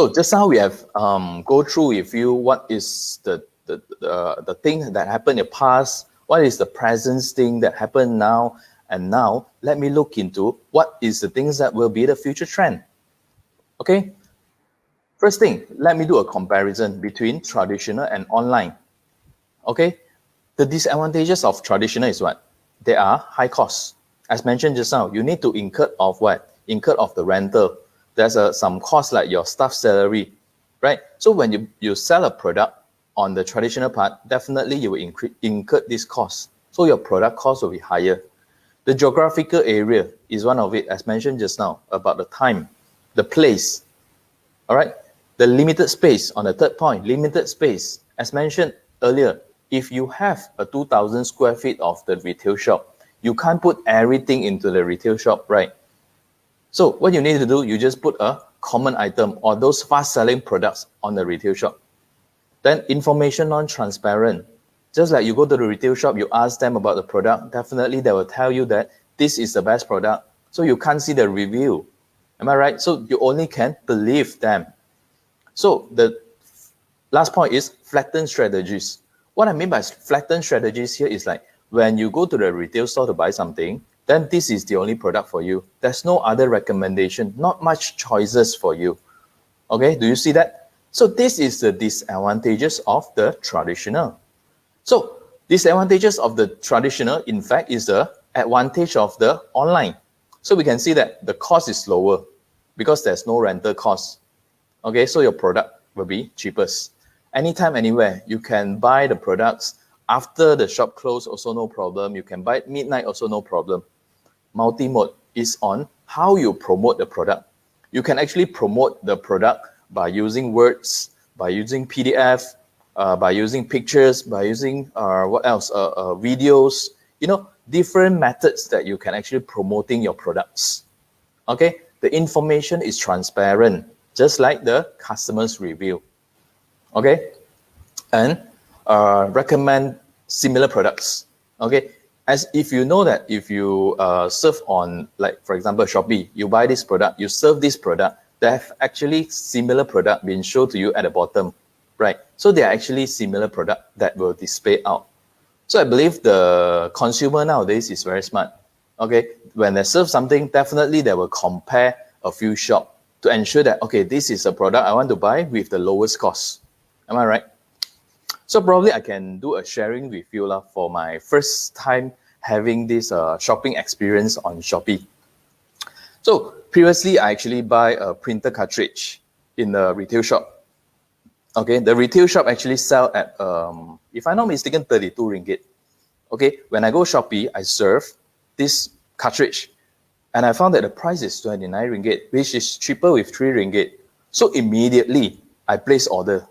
So just now we have go through with you what is the thing that happened in the past, what is the present thing that happened now, and now let me look into what is the things that will be the future trend. Okay, first thing, let me do a comparison between traditional and online. Okay, the disadvantages of traditional is what? They are high costs. As mentioned just now, you need to incur of what? Incur of the rental. There's some cost like your staff salary, right? So when you sell a product on the traditional part, definitely you will incur this cost. So your product cost will be higher. The geographical area is one of it, as mentioned just now, about the time, the place, all right? The limited space on the third point, limited space. As mentioned earlier, if you have a 2,000 square feet of the retail shop, you can't put everything into the retail shop, right? So what you need to do, you just put a common item or those fast-selling products on the retail shop. Then information non-transparent. Just like you go to the retail shop, you ask them about the product, definitely they will tell you that this is the best product. So you can't see the review. Am I right? So you only can believe them. So the last point is flattened strategies. What I mean by flattened strategies here is like when you go to the retail store to buy something, then this is the only product for you. There's no other recommendation, not much choices for you. Okay, do you see that? So this is the disadvantages of the traditional. So disadvantages of the traditional, in fact, is the advantage of the online. So we can see that the cost is lower because there's no rental cost. Okay, so your product will be cheapest. Anytime, anywhere, you can buy the products after the shop close, also no problem. You can buy at midnight, also no problem. Multi-mode is on how you promote the product. You can actually promote the product by using words, by using PDF, by using pictures, by using what else? Videos, you know, different methods that you can actually promoting your products. Okay, the information is transparent, just like the customer's review. Okay, and recommend similar products. Okay, as if you know that if you surf on, like for example, Shopee, you buy this product, you serve this product, they have actually similar product being shown to you at the bottom, right? So they are actually similar product that will display out. So I believe the consumer nowadays is very smart. Okay, when they serve something, definitely they will compare a few shops to ensure that, okay, this is a product I want to buy with the lowest cost. Am I right? So probably I can do a sharing with you for my first time having this shopping experience on Shopee. So previously, I actually buy a printer cartridge in the retail shop. Okay, the retail shop actually sell at, if I'm not mistaken, 32 ringgit. Okay, when I go Shopee, I serve this cartridge and I found that the price is 29 ringgit, which is cheaper with 3 ringgit. So immediately, I place order.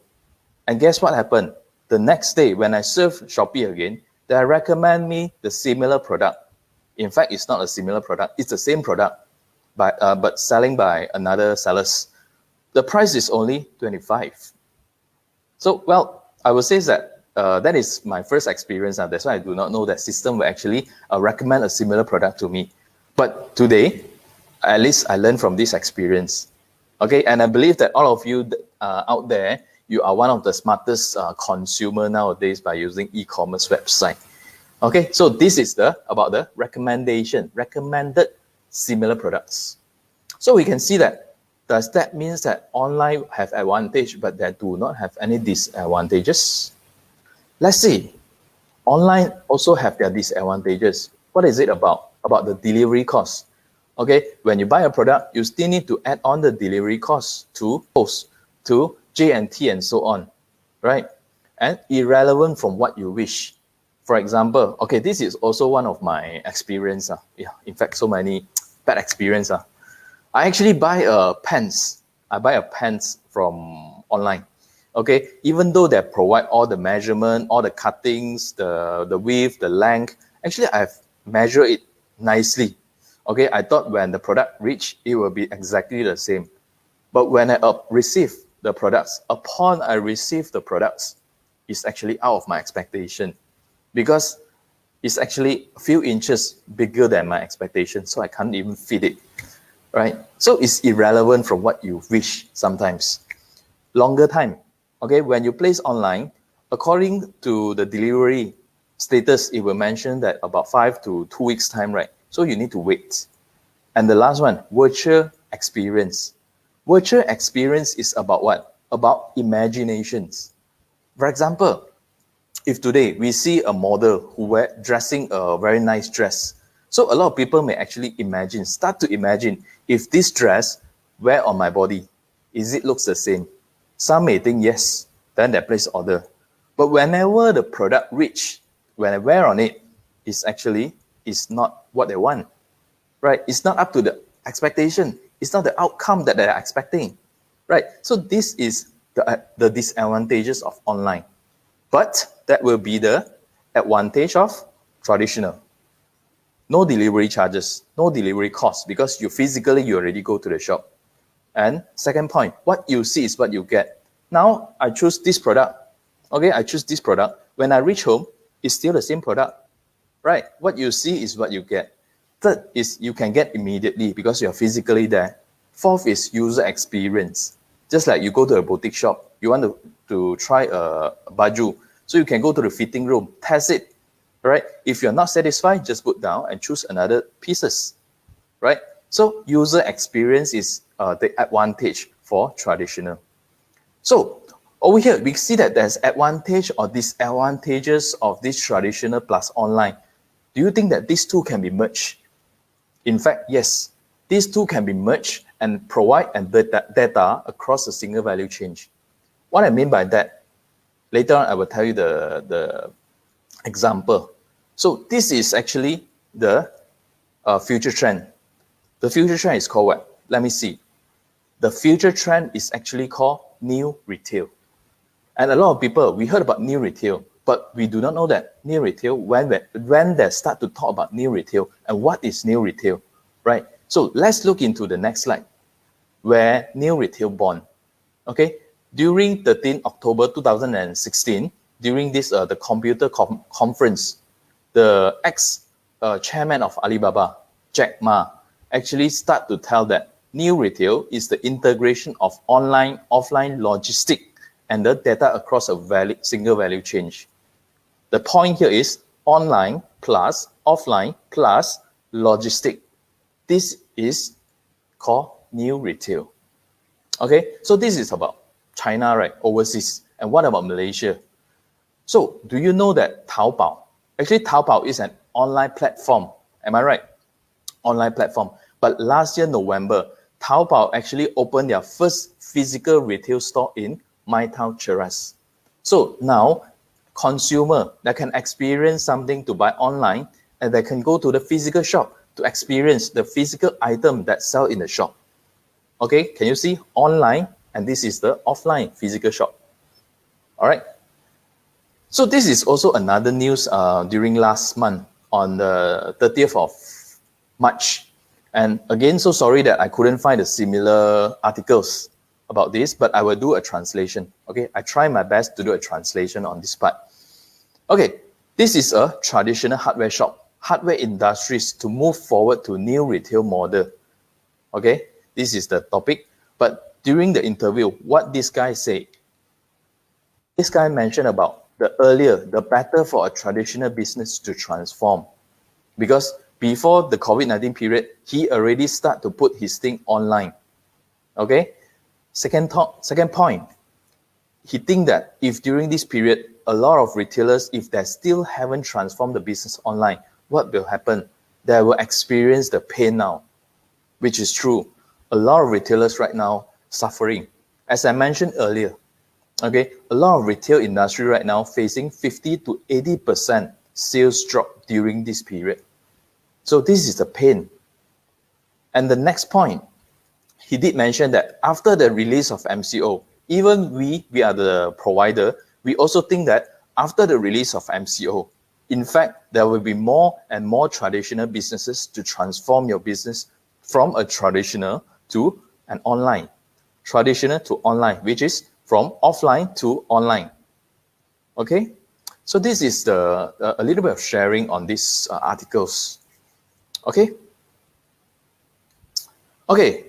And guess what happened? The next day, when I serve Shopee again, they recommend me the similar product. In fact, it's not a similar product. It's the same product, but selling by another sellers. The price is only 25. So, well, I would say that that is my first experience. That's why I do not know that system will actually recommend a similar product to me. But today, at least I learned from this experience. Okay, and I believe that all of you out there, you are one of the smartest consumer nowadays by using e-commerce website. Okay, so this is about the recommended similar products. So we can see that, does that mean that online have advantage, but they do not have any disadvantages? Let's see. Online also have their disadvantages. What is it about? About the delivery cost. Okay, when you buy a product, you still need to add on the delivery cost to post, to J&T and so on, right? And irrelevant from what you wish. For example, okay, this is also one of my experience. Yeah, in fact, so many bad experience. I actually buy pants. I buy a pants from online. Okay, even though they provide all the measurement, all the cuttings, the width, the length, actually I've measured it nicely. Okay, I thought when the product reach, it will be exactly the same. But when I receive the products, upon I receive the products, it's actually out of my expectation because it's actually a few inches bigger than my expectation, so I can't even fit it, right? So it's irrelevant from what you wish sometimes. longer time. Okay, when you place online, according to the delivery status, it will mention that about 5 to 2 weeks time, right? So you need to wait. And the last one, virtual experience. Virtual experience is about what? About imaginations. For example, if today we see a model who dressing a very nice dress, so a lot of people may actually start to imagine, if this dress wear on my body, is it looks the same? Some may think yes, then they place order. But whenever the product when I wear on it, it's not what they want, right? It's not up to the expectation. It's not the outcome that they're expecting, right? So this is the disadvantages of online. But that will be the advantage of traditional. No delivery charges, no delivery costs, because you already go to the shop. And second point, what you see is what you get. Now I choose this product. Okay, I choose this product. When I reach home, it's still the same product, right? What you see is what you get. Third is you can get immediately because you're physically there. Fourth is user experience. Just like you go to a boutique shop, you want to try a baju. So you can go to the fitting room, test it, right? If you're not satisfied, just put down and choose another pieces, right? So user experience is the advantage for traditional. So over here, we see that there's advantage or disadvantages of this traditional plus online. Do you think that these two can be merged? In fact, yes, these two can be merged and provide data across a single value chain. What I mean by that, later on I will tell you the example. So this is actually the future trend. The future trend is called what? Let me see. The future trend is actually called new retail. And a lot of people, we heard about new retail, but we do not know that new retail, when they start to talk about new retail and what is new retail, right? So let's look into the next slide, where new retail born. Okay, during 13 October 2016, during this the computer conference, the ex-chairman of Alibaba, Jack Ma, actually start to tell that new retail is the integration of online, offline logistic and the data across a single value chain. The point here is online plus offline plus logistic. This is called new retail. Okay, so this is about China, right? Overseas. And what about Malaysia? So do you know that Taobao? Actually, Taobao is an online platform. Am I right? Online platform. But last year, November, Taobao actually opened their first physical retail store in My Town, Cheras. So now, consumer that can experience something to buy online, and they can go to the physical shop to experience the physical item that sell in the shop. Okay, can you see online? And this is the offline physical shop. All right. So this is also another news during last month on the 30th of March. And again, so sorry that I couldn't find the similar articles about this, but I will do a translation. Okay, I try my best to do a translation on this part. Okay, this is a traditional hardware shop, hardware industries to move forward to new retail model. Okay, this is the topic. But during the interview, what this guy said, this guy mentioned about the better for a traditional business to transform. Because before the COVID-19 period, he already started to put his thing online. Okay, second point, he think that if during this period, a lot of retailers, if they still haven't transformed the business online, what will happen? They will experience the pain now, which is true. A lot of retailers right now suffering. As I mentioned earlier, okay, a lot of retail industry right now facing 50 to 80% sales drop during this period. So this is the pain. And the next point, he did mention that after the release of MCO, even we are the provider, we also think that after the release of MCO, in fact, there will be more and more traditional businesses to transform your business from a traditional to an online. Traditional to online, which is from offline to online. Okay? So this is a little bit of sharing on these articles. Okay? Okay.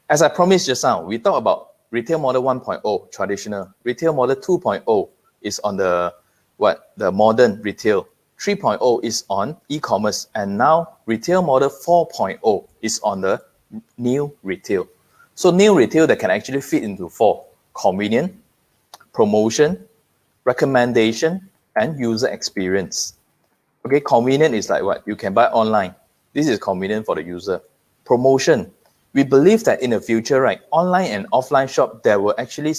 As I promised just now, we talk about Retail model 1.0, traditional. Retail model 2.0 is on the modern retail. 3.0 is on e-commerce, and now retail model 4.0 is on the new retail. So new retail that can actually fit into 4: convenient, promotion, recommendation, and user experience. Okay, convenient is like what? You can buy online. This is convenient for the user. Promotion. We believe that in the future, right, online and offline shop, they will actually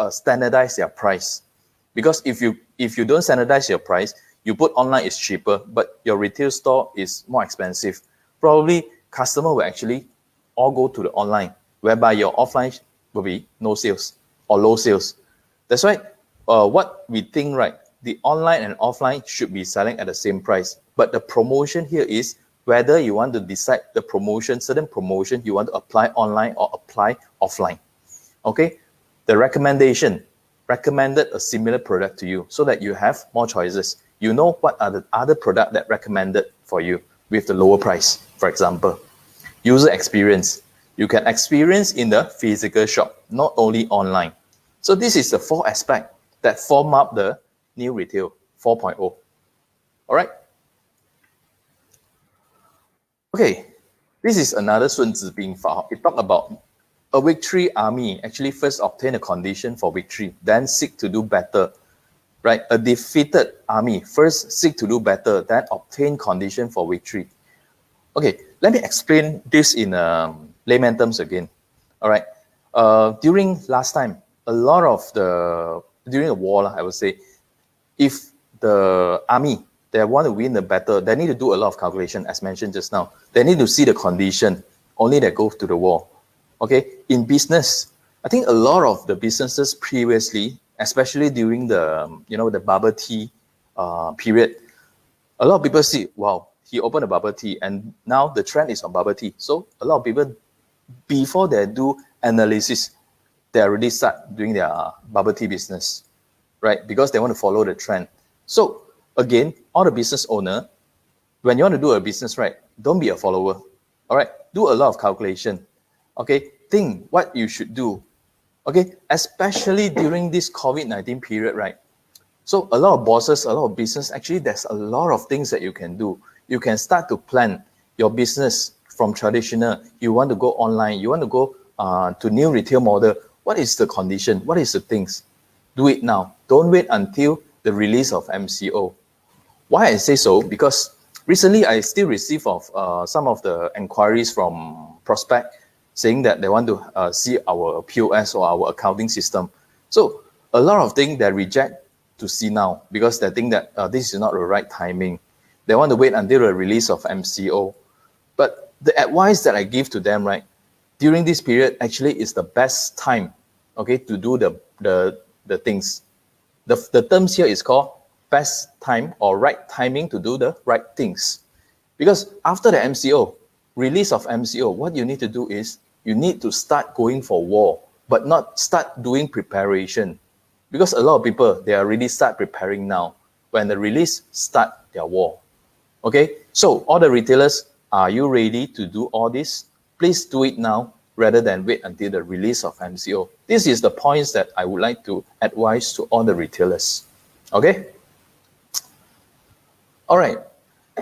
standardize their price. Because if you don't standardize your price, you put online is cheaper, but your retail store is more expensive. Probably customer will actually all go to the online, whereby your offline will be no sales or low sales. That's why what we think, right, the online and offline should be selling at the same price. But the promotion here is whether you want to decide the promotion, certain promotion you want to apply online or apply offline. Okay, the recommendation, recommended a similar product to you so that you have more choices. You know what are the other product that recommended for you with the lower price, for example. User experience, you can experience in the physical shop, not only online. So this is the 4 aspects that form up the new retail 4.0. All right. Okay, this is another 孙子兵法. It talk about a victory army actually first obtain a condition for victory, then seek to do better. Right, a defeated army first seek to do better, then obtain condition for victory. Okay, let me explain this in layman terms again. All right, during last time, a lot of during the war, I would say, if the army, they want to win the battle, they need to do a lot of calculation, as mentioned just now. They need to see the condition, only they go to the war. Okay, in business, I think a lot of the businesses previously, especially during the the bubble tea period, a lot of people see, wow, he opened a bubble tea, and now the trend is on bubble tea. So a lot of people, before they do analysis, they already start doing their bubble tea business, right? Because they want to follow the trend. So again, all the business owner, when you want to do a business, right, don't be a follower. All right, do a lot of calculation. Okay, think what you should do. Okay, especially during this COVID-19 period, right? So a lot of bosses, a lot of business, actually there's a lot of things that you can do. You can start to plan your business from traditional. You want to go online, you want to go to new retail model. What is the condition? What is the things? Do it now. Don't wait until the release of MCO. Why I say so? Because recently I still receive some of the inquiries from prospect saying that they want to see our POS or our accounting system. So a lot of things they reject to see now because they think that this is not the right timing. They want to wait until the release of MCO. But the advice that I give to them, right, during this period actually is the best time, okay, to do the things. The terms here is called best time or right timing to do the right things. Because after the MCO, release of MCO, what you need to do is you need to start going for war, but not start doing preparation. Because a lot of people, they already start preparing now. When the release, start their war. Okay, so all the retailers, are you ready to do all this? Please do it now rather than wait until the release of MCO. This is the points that I would like to advise to all the retailers. Okay? All right.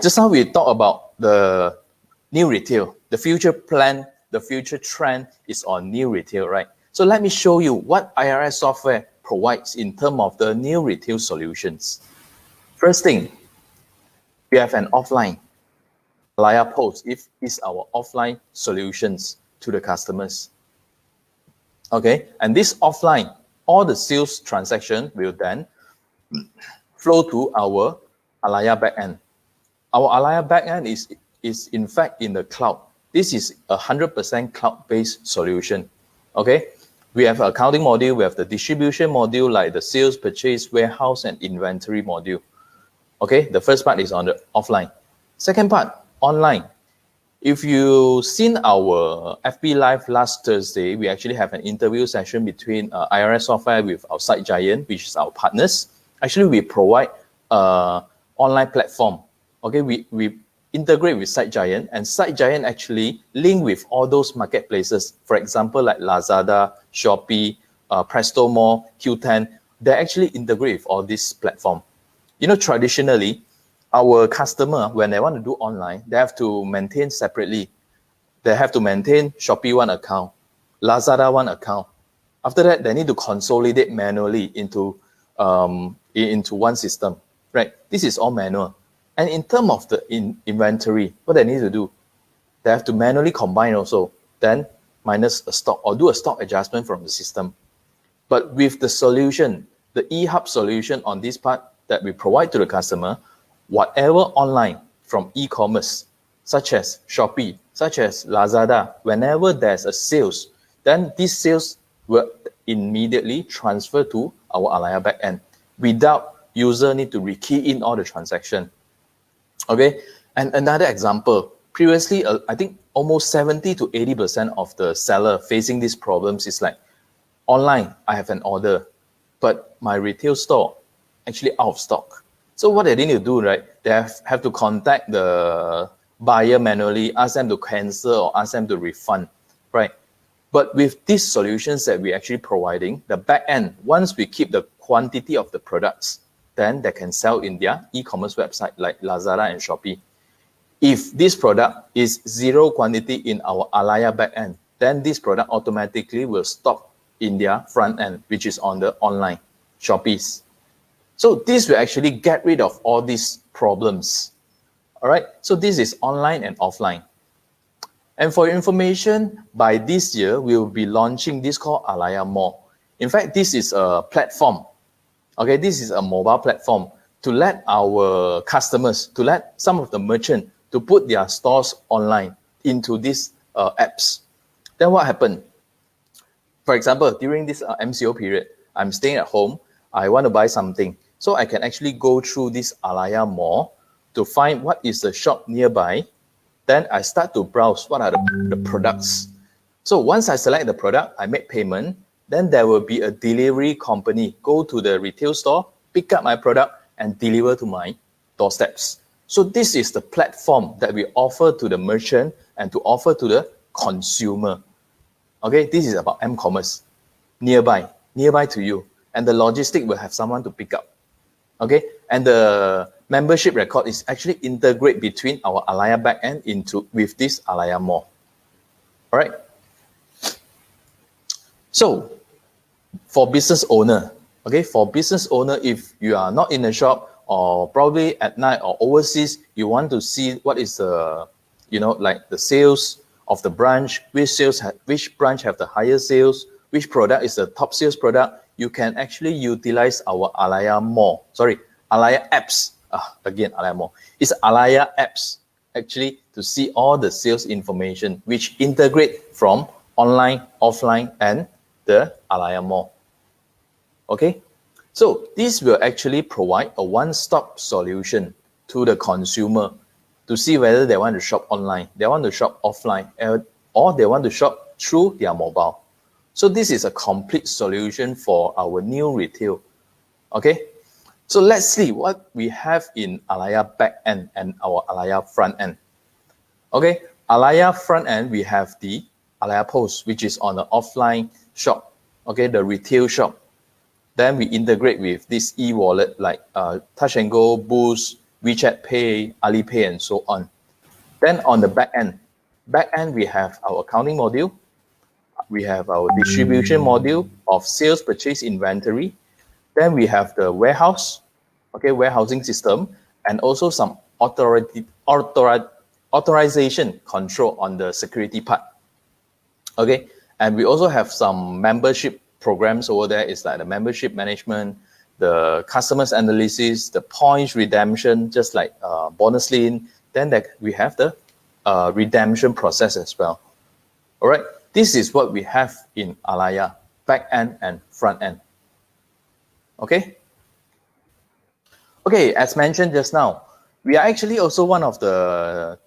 Just now we talked about the new retail. The future plan, the future trend is on new retail, right? So let me show you what IRS software provides in terms of the new retail solutions. First thing, we have an offline. Alaya Post is our offline solutions to the customers. Okay, and this offline, all the sales transaction will then flow to our Alaya backend. Our Alaya backend is in fact in the cloud. This is a 100% cloud-based solution. Okay, we have accounting module, we have the distribution module like the sales, purchase, warehouse, and inventory module. Okay, the first part is on the offline. Second part, online. If you've seen our FB Live last Thursday, we actually have an interview session between IRS software with our site giant, which is our partners. Actually, we provide online platform. Okay, we integrate with SiteGiant, and SiteGiant actually link with all those marketplaces. For example, like Lazada, Shopee, Presto Mall, Q10, they actually integrate with all this platform. You know, traditionally, our customer, when they want to do online, they have to maintain separately. They have to maintain Shopee one account, Lazada one account. After that, they need to consolidate manually into one system, right? This is all manual. And in terms of the inventory, what they need to do, they have to manually combine also, then minus a stock or do a stock adjustment from the system. But with the solution, the eHub solution on this part that we provide to the customer, whatever online from e-commerce, such as Shopee, such as Lazada, whenever there's a sales, then these sales will immediately transfer to our Alaya backend without user need to rekey in all the transaction. Okay, and another example, previously, I think almost 70 to 80% of the seller facing these problems is like, online, I have an order, but my retail store actually out of stock. So what they need to do, right, they have to contact the buyer manually, ask them to cancel or ask them to refund, right? But with these solutions that we're actually providing, the back end, once we keep the quantity of the products, then they can sell in their e-commerce website like Lazada and Shopee. If this product is zero quantity in our Alaya backend, then this product automatically will stop in their front end, which is on the online Shopees. So this will actually get rid of all these problems. All right, so this is online and offline. And for your information, by this year, we will be launching this called Alaya Mall. In fact, this is a platform. Okay, this is a mobile platform to let our customers, to let some of the merchants to put their stores online into these apps. Then what happened? For example, during this MCO period, I'm staying at home. I want to buy something. So I can actually go through this Alaya Mall to find what is the shop nearby. Then I start to browse what are the products. So once I select the product, I make payment, then there will be a delivery company go to the retail store, pick up my product and deliver to my doorsteps. So this is the platform that we offer to the merchant and to offer to the consumer. Okay, this is about m-commerce, nearby to you. And the logistic will have someone to pick up. Okay, and the membership record is actually integrate between our Alaya backend with this Alaya Mall. All right. So for business owner, okay, if you are not in the shop or probably at night or overseas, you want to see what is the, like the sales of the branch, which branch have the highest sales, which product is the top sales product, you can actually utilize our Alaya Mall. Alaya apps. Again, Alaya Mall. It's Alaya apps actually to see all the sales information which integrate from online, offline, and the Alaya Mall. Okay, so this will actually provide a one-stop solution to the consumer to see whether they want to shop online, they want to shop offline, or they want to shop through their mobile. So this is a complete solution for our new retail. Okay, so let's see what we have in Alaya back end and our Alaya front end. Okay, Alaya front end, we have the Alaya Post, which is on the offline shop. Okay, the retail shop. Then we integrate with this e-wallet like Touch and Go, Boost, WeChat Pay, Alipay, and so on. Then on the back end we have our accounting module. We have our distribution module of sales, purchase, inventory. Then we have the warehouse, okay, warehousing system, and also some authorization control on the security part. Okay, and we also have some membership programs over there. It's like the membership management, the customers analysis, the points redemption, just like bonus lane. Then we have the redemption process as well. All right, this is what we have in Alaya, back end and front end. Okay. Okay, as mentioned just now, we are actually also one of the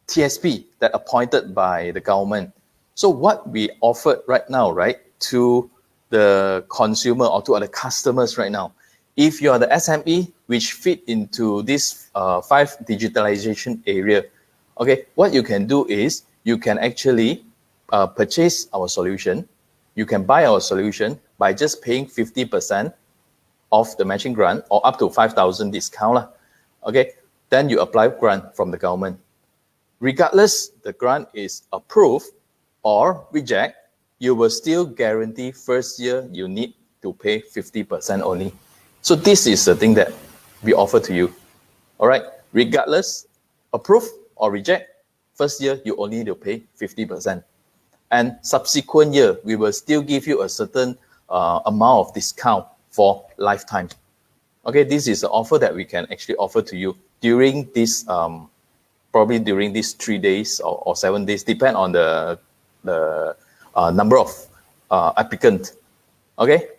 TSP that appointed by the government. So what we offered right now, right, to the consumer or to other customers right now, if you are the SME which fit into this 5 digitalization area, Okay, what you can do is you can actually purchase our solution. You can buy our solution by just paying 50% of the matching grant or up to 5,000 discount lah. Okay, then you apply grant from the government. Regardless the grant is approved or reject, you will still guarantee first year you need to pay 50% only. So this is the thing that we offer to you. All right, regardless, approve or reject, first year you only need to pay 50%. And subsequent year, we will still give you a certain amount of discount for lifetime. Okay, this is the offer that we can actually offer to you during this, probably during these 3 days or 7 days, depend on the number of applicants. Okay.